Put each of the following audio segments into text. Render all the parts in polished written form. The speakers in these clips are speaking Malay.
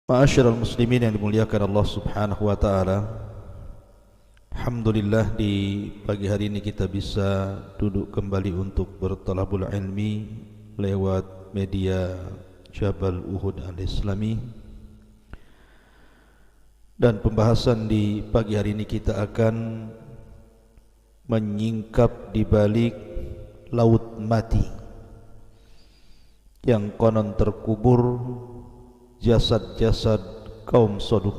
Ma'asyiral muslimin yang dimuliakan Allah Subhanahu wa taala. Alhamdulillah di pagi hari ini kita bisa duduk kembali untuk bertalabul ilmi lewat media Jabal Uhud Al-Islami. Dan pembahasan di pagi hari ini kita akan menyingkap di balik laut mati yang konon terkubur jasad-jasad kaum Sodom.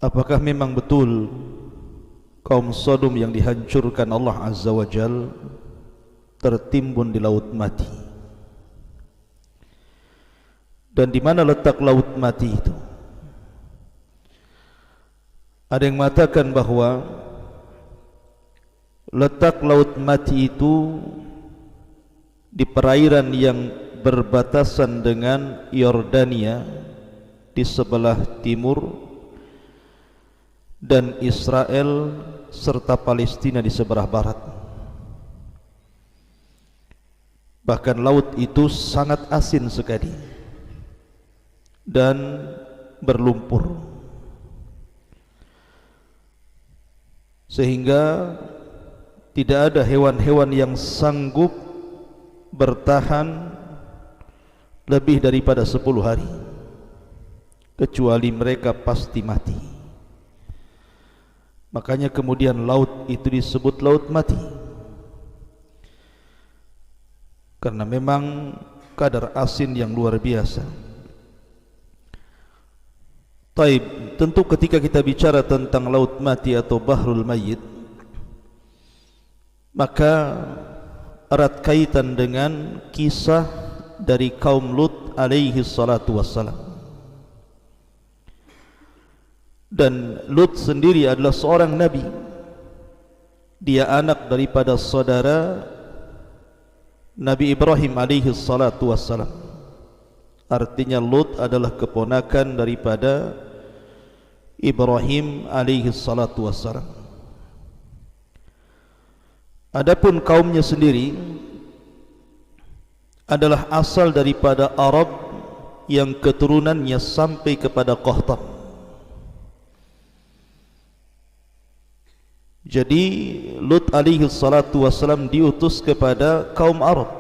Apakah memang betul kaum Sodom yang dihancurkan Allah Azza wa Jal tertimbun di laut mati? Dan di mana letak laut mati itu? Ada yang mengatakan bahwa letak laut mati itu di perairan yang berbatasan dengan Yordania di sebelah timur dan Israel serta Palestina di sebelah barat. Bahkan laut itu sangat asin sekali dan berlumpur, sehingga tidak ada hewan-hewan yang sanggup bertahan lebih daripada 10 hari, kecuali mereka pasti mati. Makanya kemudian laut itu disebut laut mati, karena memang kadar asin yang luar biasa. Taib, tentu ketika kita bicara tentang laut mati atau Bahrul Mayyit, maka erat kaitan dengan kisah dari kaum Lut alaihi salatu wassalam. Dan Lut sendiri adalah seorang nabi. Dia anak daripada saudara Nabi Ibrahim alaihi salatu wassalam. Artinya Lut adalah keponakan daripada Ibrahim alaihi salatu wassalam. Adapun kaumnya sendiri adalah asal daripada Arab yang keturunannya sampai kepada Qahtan. Jadi Lut alaihi salatu wassalam diutus kepada kaum Arab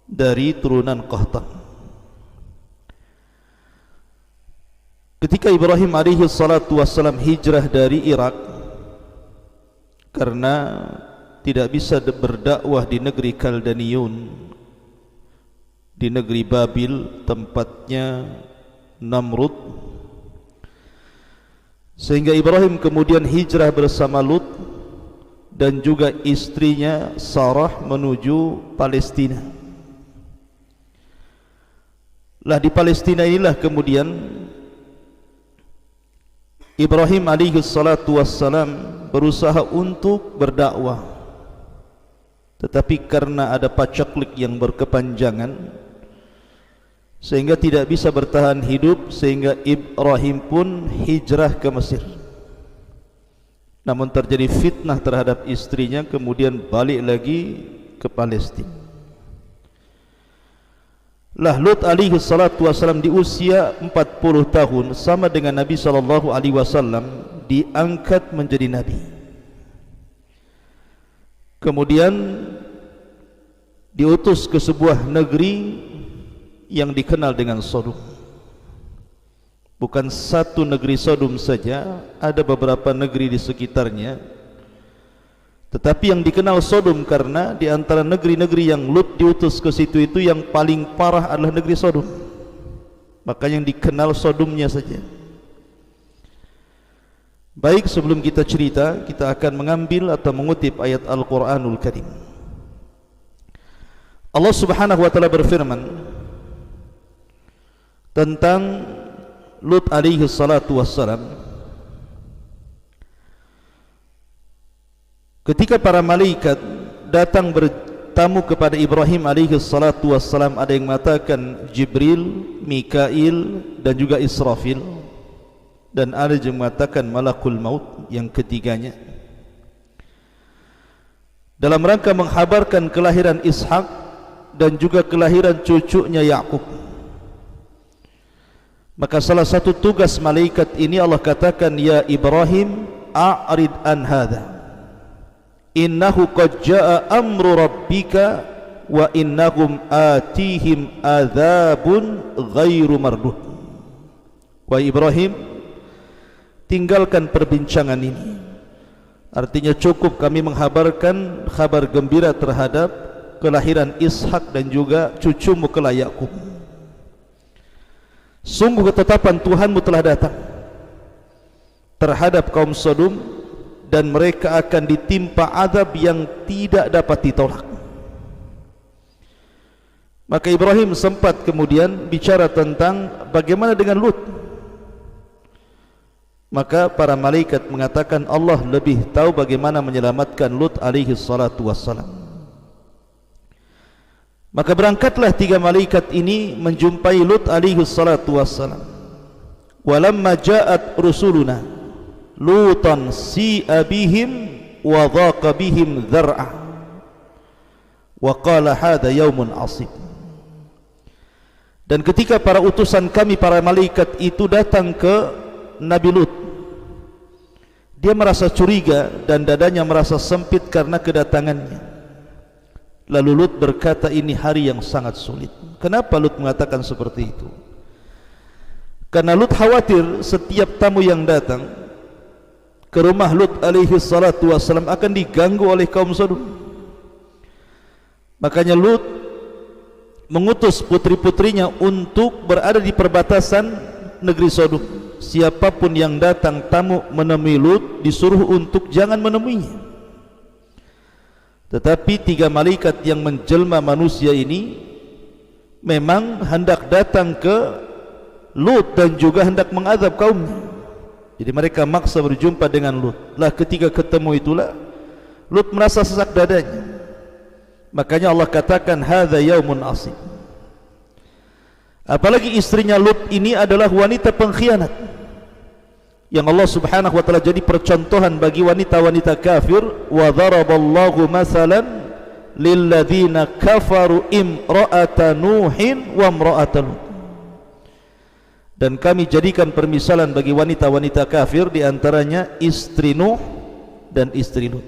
dari turunan Qahtan. Ketika Ibrahim alaihi salatu wassalam hijrah dari Irak karena tidak bisa berdakwah di negeri Kaldaniun, di negeri Babil tempatnya Namrud, sehingga Ibrahim kemudian hijrah bersama Lut dan juga istrinya Sarah menuju Palestina. Lah di Palestina inilah kemudian Ibrahim alaihi salatu wassalam berusaha untuk berdakwah, tetapi karena ada pacaklik yang berkepanjangan sehingga tidak bisa bertahan hidup, sehingga Ibrahim pun hijrah ke Mesir. Namun terjadi fitnah terhadap istrinya, kemudian balik lagi ke Palestina. Lah Lut alaihi salatu wasallam di usia 40 tahun sama dengan Nabi sallallahu alaihi wasallam diangkat menjadi nabi. Kemudian diutus ke sebuah negeri yang dikenal dengan Sodom. Bukan satu negeri Sodom saja, ada beberapa negeri di sekitarnya. Tetapi yang dikenal Sodom karena di antara negeri-negeri yang Lut diutus ke situ itu yang paling parah adalah negeri Sodom. Maka yang dikenal Sodomnya saja. Baik, sebelum kita cerita, kita akan mengambil atau mengutip ayat Al-Quranul Karim. Allah Subhanahu wa ta'ala berfirman tentang Lut alaihi salatu wassalam. Ketika para malaikat datang bertamu kepada Ibrahim alaihi salatu wassalam, ada yang mengatakan Jibril, Mikail dan juga Israfil, dan ada yang mengatakan Malakul Maut yang ketiganya. dalam rangka menghabarkan kelahiran Ishak dan juga kelahiran cucunya Yakub. Maka salah satu tugas malaikat ini Allah katakan, ya Ibrahim a'rid an hadha innahu qad jaa amru rabbika wa innahum atihim adzabun ghairu mardud. Wahai Ibrahim, tinggalkan perbincangan ini. Artinya cukup kami menghabarkan kabar gembira terhadap kelahiran Ishak dan juga cucumu kelak Yakub. Sungguh ketetapan Tuhanmu telah datang terhadap kaum Sodom, dan mereka akan ditimpa azab yang tidak dapat ditolak. Maka Ibrahim sempat kemudian bicara tentang bagaimana dengan Lut. Maka para malaikat mengatakan Allah lebih tahu bagaimana menyelamatkan Lut alaihi salatu wassalam. Maka berangkatlah 3 malaikat ini menjumpai Lut alaihi salatu wassalam. Walamma ja'at rusuluna Lutan si'a bihim wa dhaqa bihim dhar'a wa qala hadha yaumun asib. Dan ketika para utusan kami, para malaikat itu datang ke Nabi Lut, dia merasa curiga dan dadanya merasa sempit karena kedatangannya. Lalu Lut berkata, ini hari yang sangat sulit. Kenapa Lut mengatakan seperti itu? Karena Lut khawatir setiap tamu yang datang ke rumah Lut alaihi salatu wassalam akan diganggu oleh kaum Sodom. Makanya Lut mengutus putri-putrinya untuk berada di perbatasan negeri Sodom. Siapapun yang datang tamu menemui Lut disuruh untuk jangan menemuinya. Tetapi 3 malaikat yang menjelma manusia ini memang hendak datang ke Lut dan juga hendak mengazab kaumnya. Jadi mereka maksa berjumpa dengan Lut. Lah ketika ketemu itulah Lut merasa sesak dadanya. Makanya Allah katakan hadza yaumun asib. Apalagi istrinya Lut ini adalah wanita pengkhianat yang Allah subhanahu wa ta'ala jadi percontohan bagi wanita-wanita kafir. Wa dharaballahu masalan lilladzina kafaru imra'ata Nuhin wa imra'ata Lut. Dan kami jadikan permisalan bagi wanita-wanita kafir, di antaranya istri Nuh dan istri Lut.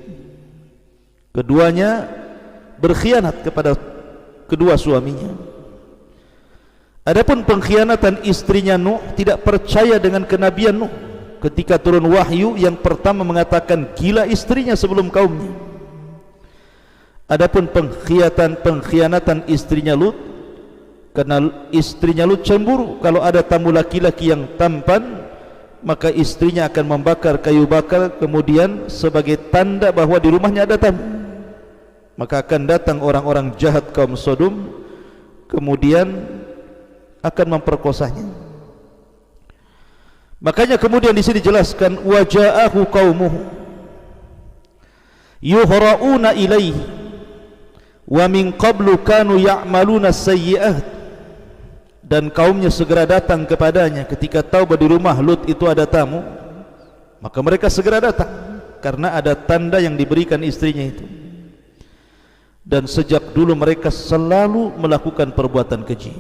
Keduanya berkhianat kepada kedua suaminya. Adapun pengkhianatan istrinya Nuh, tidak percaya dengan kenabian Nuh. Ketika turun wahyu, yang pertama mengatakan gila istrinya sebelum kaumnya. Adapun pengkhianatan istrinya Lut, karena istrinya Lut cemburu kalau ada tamu laki-laki yang tampan, maka istrinya akan membakar kayu bakar kemudian sebagai tanda bahwa di rumahnya ada tamu. Maka akan datang orang-orang jahat kaum Sodom, kemudian akan memperkosanya. Makanya kemudian di sini dijelaskan waja'ahu qaumuhu yuhra'una ilaihi wa min qablu kanu ya'maluna sayyi'at. Dan kaumnya segera datang kepadanya ketika tahu bahwa di rumah Lut itu ada tamu, maka mereka segera datang karena ada tanda yang diberikan istrinya itu. Dan sejak dulu mereka selalu melakukan perbuatan keji.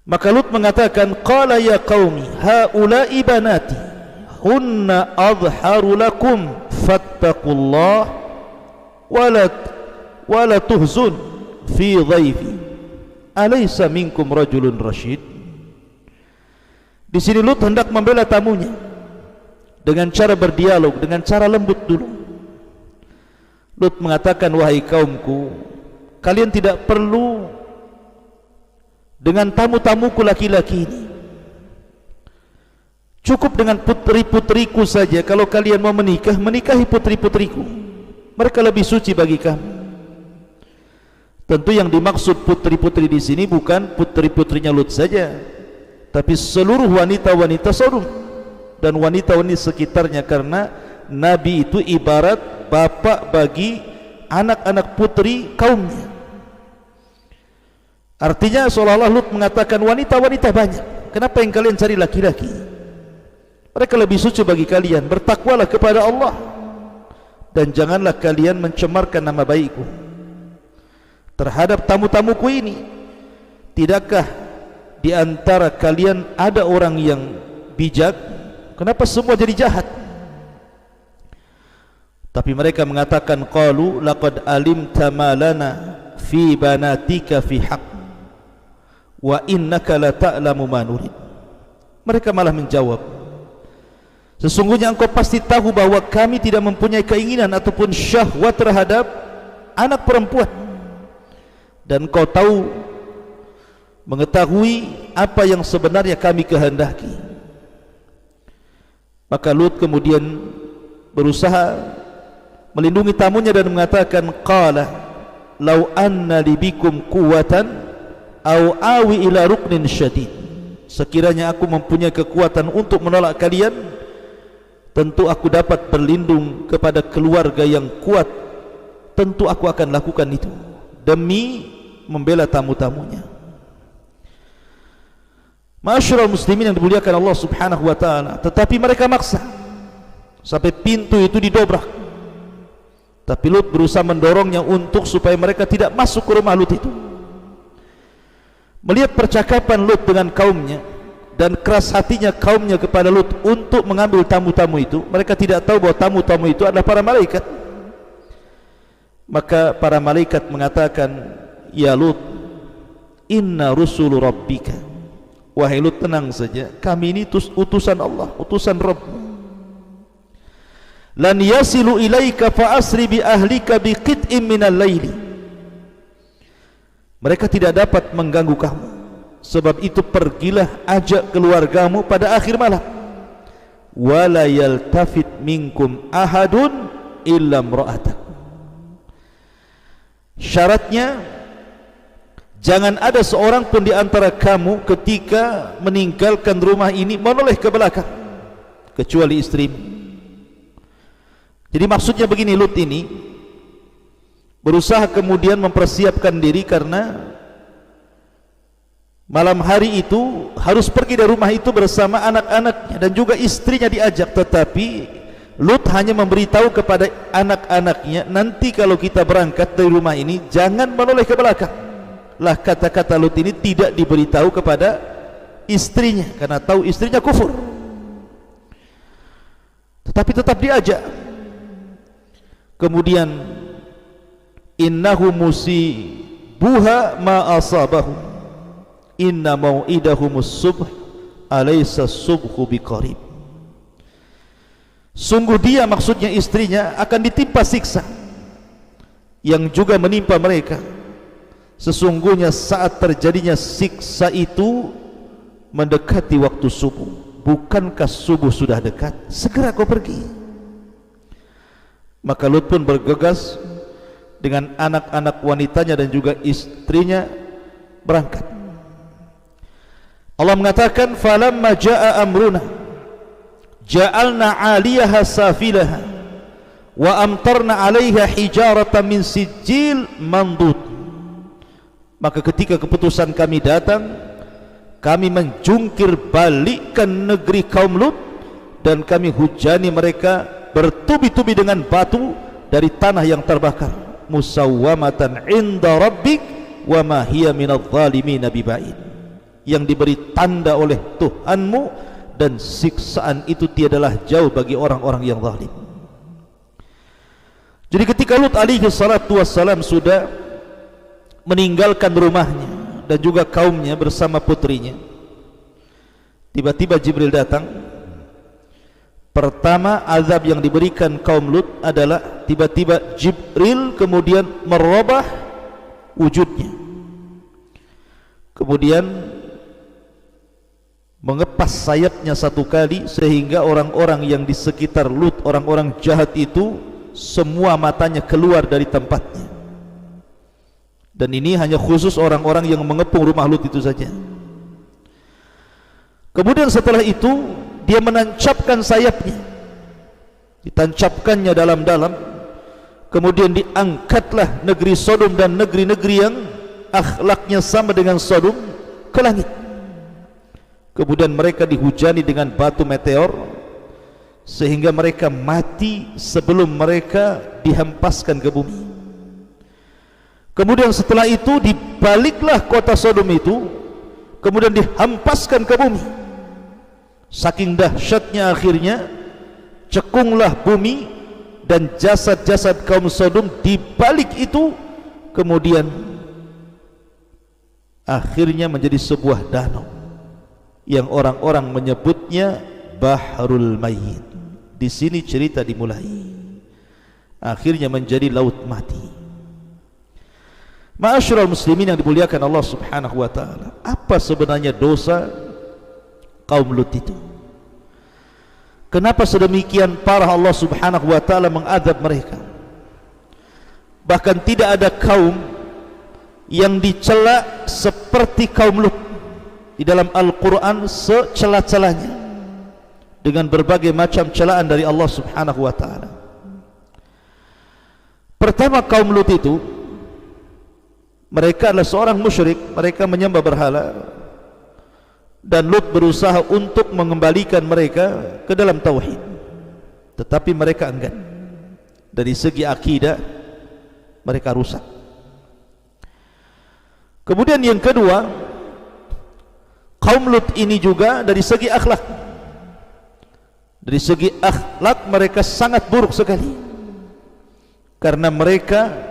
Maka Lut mengatakan, qala ya qaumi haula'i banati hunna adharu lakum fattaqullah wala tuhzun fi dhaifi alaysa minkum rajulun rasyid. Di sini Lut hendak membela tamunya dengan cara berdialog, dengan cara lembut dulu. Lut mengatakan, wahai kaumku, kalian tidak perlu dengan tamu-tamuku laki-laki ini. Cukup dengan putri-putriku saja. Kalau kalian mau menikah, menikahi putri-putriku. Mereka lebih suci bagi kamu. Tentu yang dimaksud putri-putri di sini bukan putri-putrinya Lut saja, tapi seluruh wanita-wanita Sodom dan wanita-wanita sekitarnya, karena Nabi itu ibarat bapak bagi anak-anak putri kaumnya. Artinya seolah-olah Lut mengatakan wanita-wanita banyak, kenapa yang kalian cari laki-laki? Mereka lebih suci bagi kalian. Bertakwalah kepada Allah dan janganlah kalian mencemarkan nama baikku. terhadap tamu-tamuku ini. Tidakkah di antara kalian ada orang yang bijak? Kenapa semua jadi jahat? Tapi mereka mengatakan, qalu laqad alimta ma lana fi banatika fi haqq wa innaka la ta'lamu ma nurid. Mereka malah menjawab, sesungguhnya engkau pasti tahu bahwa kami tidak mempunyai keinginan ataupun syahwat terhadap anak perempuan, dan engkau tahu, mengetahui apa yang sebenarnya kami kehendaki. Maka Lut kemudian berusaha melindungi tamunya dan mengatakan, qala law anna li bikum quwwatan aw awi ila ruknin syadid. Sekiranya aku mempunyai kekuatan untuk menolak kalian, tentu aku dapat berlindung kepada keluarga yang kuat. Tentu aku akan lakukan itu demi membela tamu-tamunya. Ma'asyiral muslimin yang dimuliakan Allah Subhanahu wa taala, tetapi mereka maksa sampai pintu itu didobrak. Tapi Lut berusaha mendorongnya untuk supaya mereka tidak masuk ke rumah Lut itu. Melihat percakapan Lut dengan kaumnya dan keras hatinya kaumnya kepada Lut untuk mengambil tamu-tamu itu, mereka tidak tahu bahwa tamu-tamu itu adalah para malaikat. Maka para malaikat mengatakan, ya Lut, inna rusulu rabbika. Wahai Lut, tenang saja, kami ini utusan Allah, utusan Rabb. Lan yasilu ilaika fa asri bi ahlika bi qit'in minal laili. Mereka tidak dapat mengganggu kamu, sebab itu pergilah ajak keluargamu pada akhir malam. Wala yaltafit minkum ahadun illa imra'atak. Syaratnya, jangan ada seorang pun di antara kamu ketika meninggalkan rumah ini menoleh ke belakang, kecuali istrimu. Jadi maksudnya begini, Lut ini berusaha kemudian mempersiapkan diri karena malam hari itu harus pergi dari rumah itu bersama anak-anaknya dan juga istrinya diajak. Tetapi Lut hanya memberitahu kepada anak-anaknya, nanti kalau kita berangkat dari rumah ini jangan menoleh ke belakang. Lah kata-kata Lut ini tidak diberitahu kepada istrinya karena tahu istrinya kufur, tetapi tetap diajak. Kemudian innahu musibuha ma asabahu inna mau'idahumus subh alaysa subhu biqarib. Sungguh dia, maksudnya istrinya, akan ditimpa siksa yang juga menimpa mereka. Sesungguhnya saat terjadinya siksa itu mendekati waktu subuh. Bukankah subuh sudah dekat? Segera kau pergi. Maka Lut pun bergegas dengan anak-anak wanitanya dan juga istrinya berangkat. Allah mengatakan, falamma jaa amruna ja'alna 'aliyaha safilaha wa amtarna 'alaiha hijaratan min sijil mandud. Maka ketika keputusan kami datang, kami menjungkir balikkan negeri kaum Lut dan kami hujani mereka bertubi-tubi dengan batu dari tanah yang terbakar. Musawwamatan 'inda rabbik wa ma hiya minadh dhalimin biba'id. Yang diberi tanda oleh Tuhanmu dan siksaan itu tiadalah jauh bagi orang-orang yang zalim. Jadi ketika Lut alaihi salatu wassalam sudah meninggalkan rumahnya dan juga kaumnya bersama putrinya, tiba-tiba Jibril datang. Pertama azab yang diberikan kaum Lut adalah tiba-tiba Jibril kemudian merubah wujudnya, kemudian mengepas sayapnya satu kali sehingga orang-orang yang di sekitar Lut, orang-orang jahat itu, semua matanya keluar dari tempatnya. Dan ini hanya khusus orang-orang yang mengepung rumah Lut itu saja. Kemudian setelah itu dia menancapkan sayapnya, ditancapkannya dalam-dalam. Kemudian diangkatlah negeri Sodom dan negeri-negeri yang akhlaknya sama dengan Sodom ke langit. Kemudian mereka dihujani dengan batu meteor sehingga mereka mati sebelum mereka dihempaskan ke bumi. Kemudian setelah itu dibaliklah kota Sodom itu, kemudian dihampaskan ke bumi. Saking dahsyatnya akhirnya cekunglah bumi, dan jasad-jasad kaum Sodom dibalik itu kemudian akhirnya menjadi sebuah danau yang orang-orang menyebutnya Bahrul Mayyit. Di sini cerita dimulai, akhirnya menjadi laut mati. Ma'asyiral muslimin yang dimuliakan Allah Subhanahu wa taala, apa sebenarnya dosa kaum Lut itu? Kenapa sedemikian parah Allah Subhanahu wa taala mengadab mereka? Bahkan tidak ada kaum yang dicela seperti kaum Lut di dalam Al-Quran, secela-celanya dengan berbagai macam celaan dari Allah Subhanahu wa taala. Pertama, kaum Lut itu mereka adalah seorang musyrik, mereka menyembah berhala, dan Lut berusaha untuk mengembalikan mereka ke dalam tauhid, tetapi mereka enggan. Dari segi akidah mereka rusak. Kemudian yang kedua, kaum Lut ini juga dari segi akhlak, mereka sangat buruk sekali, karena mereka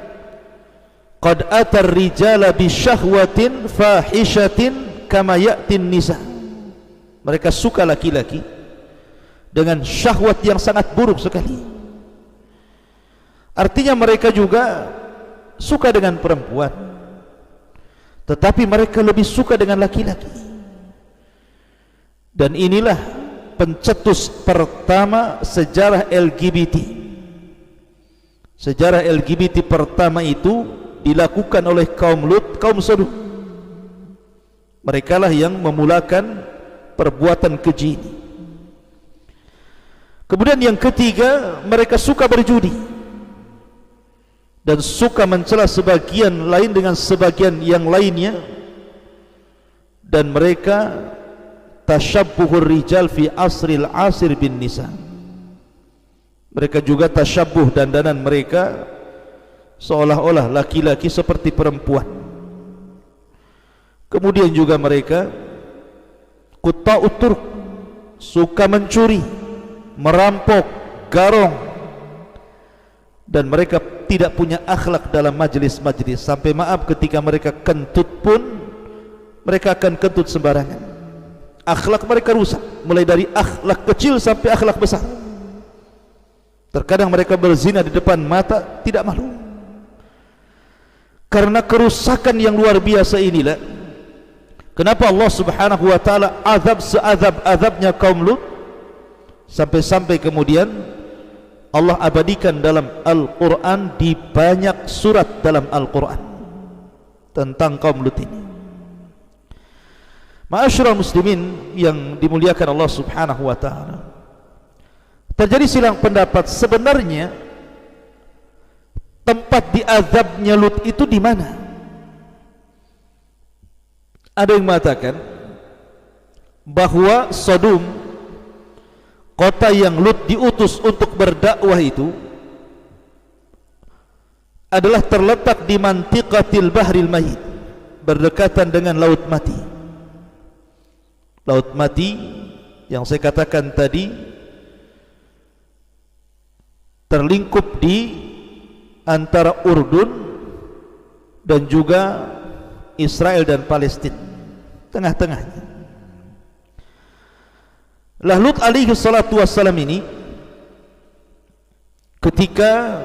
qad atar rijala bi syahwatin fahishatin kama ya'tin nisa. Mereka suka laki-laki dengan syahwat yang sangat buruk sekali. Artinya mereka juga suka dengan perempuan, tetapi mereka lebih suka dengan laki-laki. Dan inilah pencetus pertama sejarah LGBT. Sejarah LGBT pertama itu dilakukan oleh kaum Lut, kaum Sodom. Mereka lah yang memulakan perbuatan keji ini. Kemudian yang ketiga, mereka suka berjudi dan suka mencela sebagian lain dengan sebagian yang lainnya, dan mereka tasyabbuhur rijal fi asril asir bin nisa. Mereka juga tasyabbuh, dandanan mereka seolah-olah laki-laki seperti perempuan. Kemudian juga mereka quta'ut turq, suka mencuri, merampok, garong, dan mereka tidak punya akhlak dalam majlis-majlis. Sampai maaf, ketika mereka kentut pun mereka akan kentut sembarangan. Akhlak mereka rusak, mulai dari akhlak kecil sampai akhlak besar. Terkadang mereka berzina di depan mata, tidak malu. Karena kerusakan yang luar biasa inilah kenapa Allah Subhanahu wa taala azab seazab-azabnya kaum Lut, sampai-sampai kemudian Allah abadikan dalam Al-Quran, di banyak surat dalam Al-Quran tentang kaum Lut ini. Ma'asyiral muslimin yang dimuliakan Allah Subhanahu wa taala, terjadi silang pendapat sebenarnya tempat diazabnya Lut itu di mana? Ada yang mengatakan bahwa Sodom, kota yang Lut diutus untuk berdakwah itu, adalah terletak di mantiqatil bahril mayyit, berdekatan dengan laut mati. Laut mati yang saya katakan tadi terlingkup di antara Urdun dan juga Israel dan Palestina, tengah-tengahnya. Lut alaihi salatu wassalam ini, ketika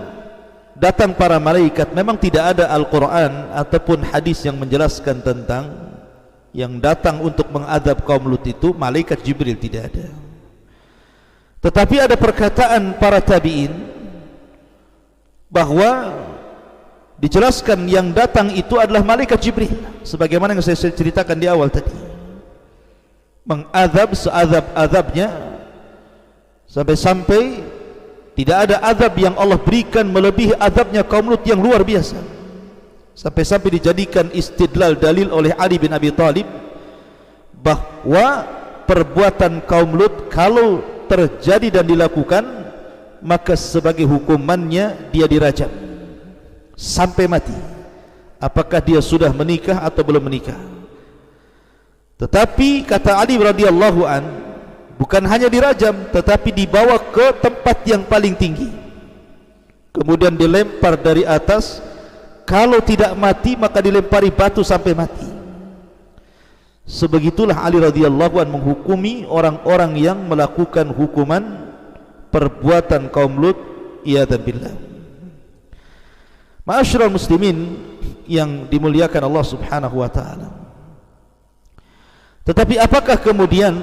datang para malaikat, memang tidak ada Al-Quran ataupun hadis yang menjelaskan tentang yang datang untuk mengadab kaum Lut itu malaikat Jibril, tidak ada. Tetapi ada perkataan para tabi'in bahwa dijelaskan yang datang itu adalah malaikat Jibril, sebagaimana yang saya ceritakan di awal tadi, mengadab seazab-azabnya, sampai-sampai tidak ada azab yang Allah berikan melebihi azabnya kaum Lut yang luar biasa. Sampai-sampai dijadikan istidlal, dalil oleh Ali bin Abi Thalib bahwa perbuatan kaum Lut kalau terjadi dan dilakukan, maka sebagai hukumannya dia dirajam sampai mati. apakah dia sudah menikah atau belum menikah. Tetapi kata Ali radhiyallahu an, bukan hanya dirajam, tetapi dibawa ke tempat yang paling tinggi, kemudian dilempar dari atas. Kalau tidak mati maka dilempari batu sampai mati. Sebegitulah Ali radhiyallahu an menghukumi orang-orang yang melakukan hukuman perbuatan kaum Lut, iyadzan billah. Ma'asyiral muslimin yang dimuliakan Allah Subhanahu wa taala. Tetapi apakah kemudian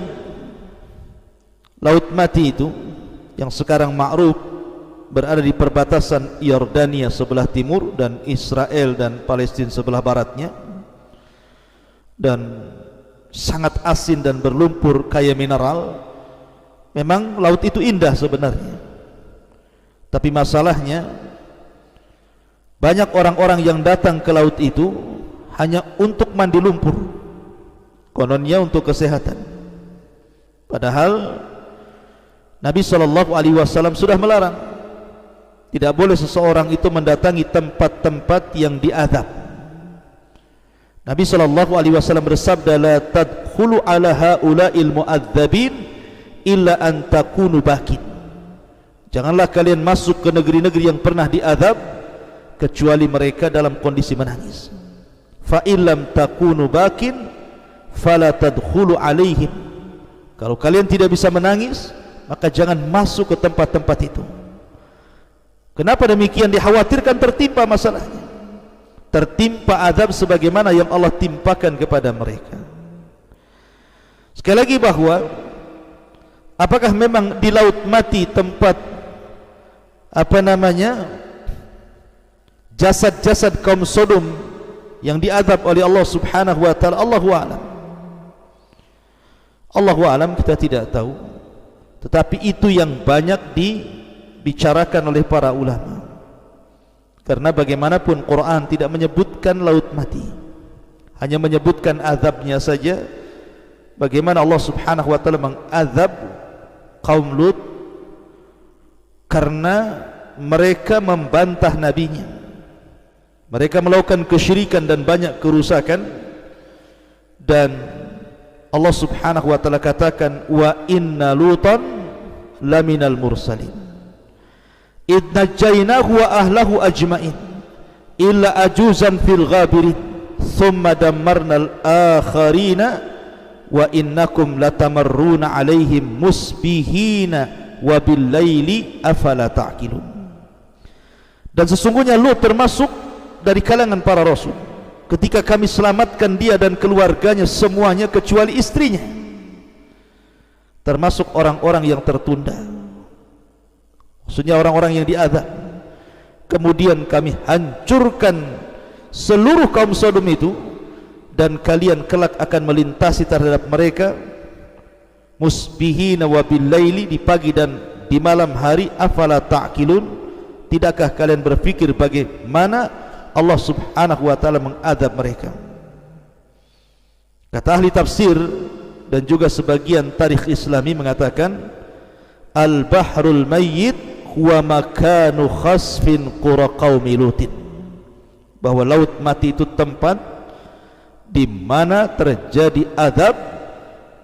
Laut Mati itu yang sekarang ma'ruf berada di perbatasan Yordania sebelah timur dan Israel dan Palestina sebelah baratnya, dan sangat asin dan berlumpur kaya mineral? Memang laut itu indah sebenarnya, tapi masalahnya banyak orang-orang yang datang ke laut itu hanya untuk mandi lumpur, kononnya untuk kesehatan. Padahal Nabi SAW sudah melarang, tidak boleh seseorang itu mendatangi tempat-tempat yang diazab. Nabi SAW bersabda, la tadkhulu ala haula'il mu'adzabin illa an takunu bakin. Janganlah kalian masuk ke negeri-negeri yang pernah diazab kecuali mereka dalam kondisi menangis. Fa illam takunu bakin fala tadkhulu alaihim. Kalau kalian tidak bisa menangis, maka jangan masuk ke tempat-tempat itu. Kenapa demikian? Dikhawatirkan tertimpa masalahnya, tertimpa azab sebagaimana yang Allah timpakan kepada mereka. Sekali lagi, bahwa apakah memang di Laut Mati tempat jasad-jasad kaum Sodom yang diazab oleh Allah Subhanahu wa taala? Allahu a'lam. Allahu a'lam, kita tidak tahu. Tetapi itu yang banyak dibicarakan oleh para ulama. Karena bagaimanapun Quran tidak menyebutkan Laut Mati, hanya menyebutkan azabnya saja. Bagaimana Allah Subhanahu wa taala mengazab kaum Lut karena mereka membantah nabinya, mereka melakukan kesyirikan dan banyak kerusakan. Dan Allah Subhanahu wa taala katakan, wa inna lutan laminal mursalin id najjaynahu wa ahlahu ajmain illa ajuzan fil ghabirin thumma dammarnal akharina wa innakum latamarruna alaihim musbihina wa bil laili afala ta'qilun. Dan sesungguhnya Lut termasuk dari kalangan para rasul. Ketika kami selamatkan dia dan keluarganya semuanya kecuali istrinya, termasuk orang-orang yang tertunda, maksudnya orang-orang yang diazab. Kemudian kami hancurkan seluruh kaum Sodom itu, dan kalian kelak akan melintasi terhadap mereka musbihina wa bil laili, di pagi dan di malam hari. Afala ta'qilun, tidakkah kalian berpikir bagaimana Allah Subhanahu wa taala mengadab mereka? Kata ahli tafsir dan juga sebagian tarikh Islami mengatakan, al-bahrul mayyit huwa makanu khasfin qura qaumi Lutin, bahwa Laut Mati itu tempat di mana terjadi azab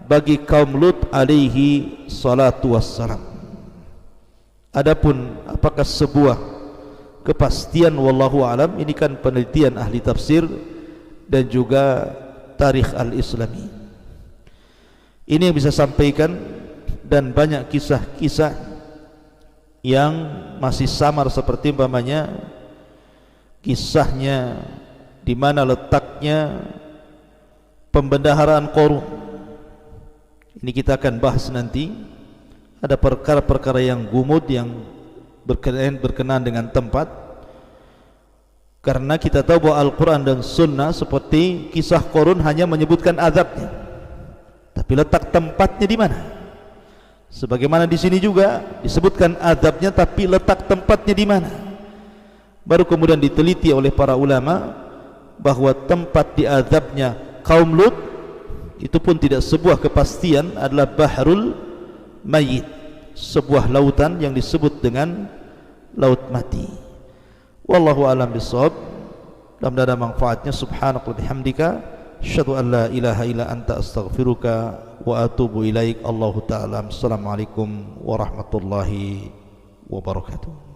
bagi kaum Lut alaihi salatu wassalam. Adapun apakah sebuah kepastian, wallahu alam, ini kan penelitian ahli tafsir dan juga tarikh al-islami. Ini yang bisa sampaikan, dan banyak kisah-kisah yang masih samar, seperti umpamanya kisahnya di mana letaknya pembendaharaan Qarun. Ini kita akan bahas nanti. Ada perkara-perkara yang gumud yang berkenaan dengan tempat, karena kita tahu bahwa Al-Quran dan Sunnah seperti kisah Qarun hanya menyebutkan azabnya, tapi letak tempatnya di mana? Sebagaimana di sini juga disebutkan azabnya, tapi letak tempatnya di mana? Baru kemudian diteliti oleh para ulama bahwa tempat diazabnya kaum Lut itu pun tidak sebuah kepastian, adalah Bahrul Mayyit, sebuah lautan yang disebut dengan Laut Mati. Wallahu a'lam bishawab. Mudah-mudahan ada manfaatnya. Subhanakallahumma bihamdika asyhadu an la ilaha illa anta astaghfiruka wa atubu ilaik. Allahu ta'ala. Assalamualaikum warahmatullahi wabarakatuh.